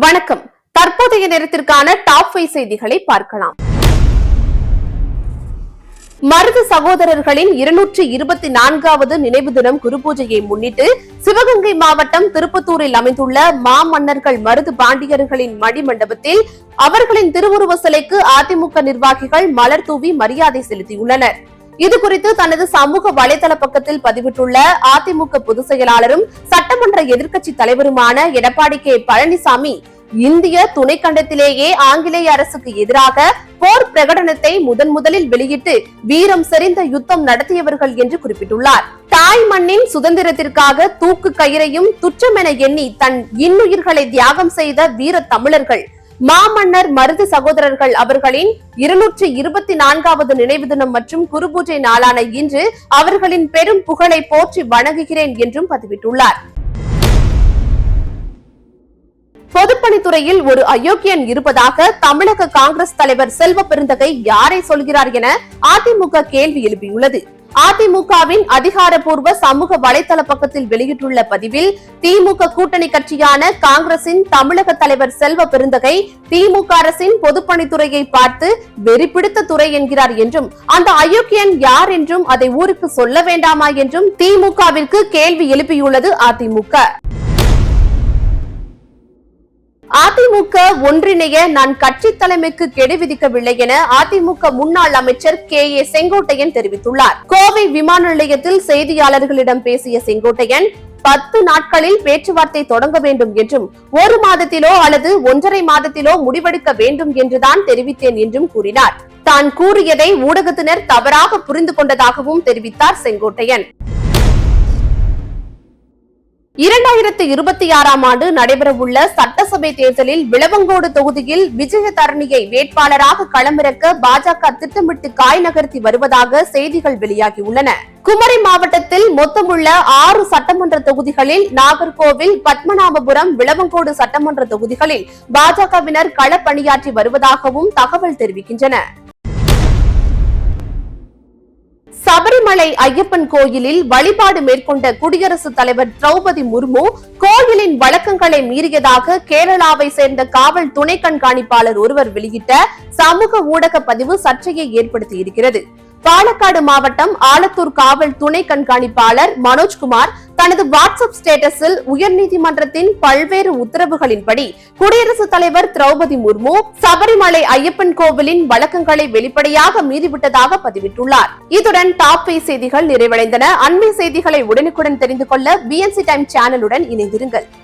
வணக்கம். தற்போதைய நேரத்திற்கான டாப் 5 செய்திகளை பார்க்கலாம். மருது சகோதரர்களின் 224வது நினைவு தினம் குருபூஜையை முன்னிட்டு சிவகங்கை மாவட்டம் திருப்பத்தூரில் அமைந்துள்ள மாமன்னர்கள் மருது பாண்டியர்களின் மணிமண்டபத்தில் அவர்களின் திருவுருவ சிலைக்கு அதிமுக நிர்வாகிகள் மலர் தூவி மரியாதை செலுத்தியுள்ளனர். இதுகுறித்து தனது சமூக வலைதள பக்கத்தில் பதிவிட்டுள்ள அதிமுக பொதுச் செயலாளரும் சட்டமன்ற எதிர்க்கட்சி தலைவருமான எடப்பாடி கே பழனிசாமி, இந்திய துணைக்கண்டத்திலேயே ஆங்கிலேய அரசுக்கு எதிராக போர் பிரகடனத்தை முதலில் வெளியிட்டு வீரம் செறிந்த யுத்தம் நடத்தியவர்கள் என்று குறிப்பிட்டுள்ளார். தாய் மண்ணின் சுதந்திரத்திற்காக தூக்கு கயிறையும் துச்சமென எண்ணி தன் இன்னுயிர்களை தியாகம் செய்த வீர தமிழர்கள் மாமன்னர் மருது சகோதரர்கள் அவர்களின் 224வது நினைவு தினம் மற்றும் குருபூஜை நாளான இன்று அவர்களின் பெரும் புகழை போற்றி வணங்குகிறேன் என்றும் பதிவிட்டுள்ளார். பொதுப்பணித்துறையில் ஒரு அயோக்கியன் இருப்பதாக தமிழக காங்கிரஸ் தலைவர் செல்வ பெருந்தகை யாரை சொல்கிறார் என அதிமுக கேள்வி எழுப்பியுள்ளது. அதிமுகவின் அதிகாரப்பூர்வ சமூக வலைதள பக்கத்தில் வெளியிட்டுள்ள பதிவில், திமுக கூட்டணி கட்சியான காங்கிரசின் தமிழக தலைவர் செல்வ பெருந்தகை திமுக அரசின் பொதுப்பணித்துறையை பார்த்து வெறிபிடித்த துறை என்கிறார் என்றும், அந்த அயோக்கியன் யார் என்றும் அதை ஊருக்கு சொல்ல வேண்டாமா என்றும் திமுகவிற்கு கேள்வி எழுப்பியுள்ளது அதிமுக. அதிமுக ஒன்றிணைய நான் கட்சி தலைமைக்கு கெடு விதிக்கவில்லை என அதிமுக முன்னாள் அமைச்சர் கே.ஏ. செங்கோட்டையன் தெரிவித்துள்ளார். கோவை விமான நிலையத்தில் செய்தியாளர்களிடம் பேசிய செங்கோட்டையன், 10 நாட்களில் பேச்சுவார்த்தை தொடங்க வேண்டும் என்றும் 1 மாதத்திலோ அல்லது 1.5 மாதத்திலோ முடிவெடுக்க வேண்டும் என்றுதான் தெரிவித்தேன் என்றும் கூறினார். தான் கூறியதை ஊடகத்தினர் தவறாக புரிந்து கொண்டதாகவும் தெரிவித்தார் செங்கோட்டையன். 2026ஆம் ஆண்டு நடைபெறவுள்ள சட்டசபை தேர்தலில் விளவங்கோடு தொகுதியில் விஜயதரணியை வேட்பாளராக களமிறக்க பாஜக திட்டமிட்டு காய் நகர்த்தி வருவதாக செய்திகள் வெளியாகியுள்ளன. குமரி மாவட்டத்தில் மொத்தமுள்ள 6 சட்டமன்ற தொகுதிகளில் நாகர்கோவில், பத்மநாபபுரம், விளவங்கோடு சட்டமன்ற தொகுதிகளில் பாஜகவினர் களப்பணியாற்றி வருவதாகவும் தகவல் தெரிவிக்கின்றன. சபரிமலை ஐயப்பன் கோயிலில் வழிபாடு மேற்கொண்ட குடியரசுத் தலைவர் திரௌபதி முர்மு கோயிலின் வழக்கங்களை மீறியதாக கேரளாவை சேர்ந்த காவல் துணை கண்காணிப்பாளர் ஒருவர் வெளியிட்ட சமூக ஊடக பதிவு சர்ச்சையை ஏற்படுத்தியிருக்கிறது. பாலக்காடு மாவட்டம் ஆலத்தூர் காவல் துணை கண்காணிப்பாளர் மனோஜ்குமார் தனது வாட்ஸ்அப் ஸ்டேட்டஸில் உயர்நீதிமன்றத்தின் பல்வேறு உத்தரவுகளின்படி குடியரசுத் தலைவர் திரௌபதி முர்மு சபரிமலை ஐயப்பன் கோவிலின் வழக்கங்களை வெளிப்படையாக மீறிவிட்டதாக பதிவிட்டுள்ளார். இத்துடன் டாப் 5 செய்திகள் நிறைவடைந்தன. அண்மை செய்திகளை உடனுக்குடன் தெரிந்து கொள்ள BNC டைம் சேனலுடன் இணைந்திருங்கள்.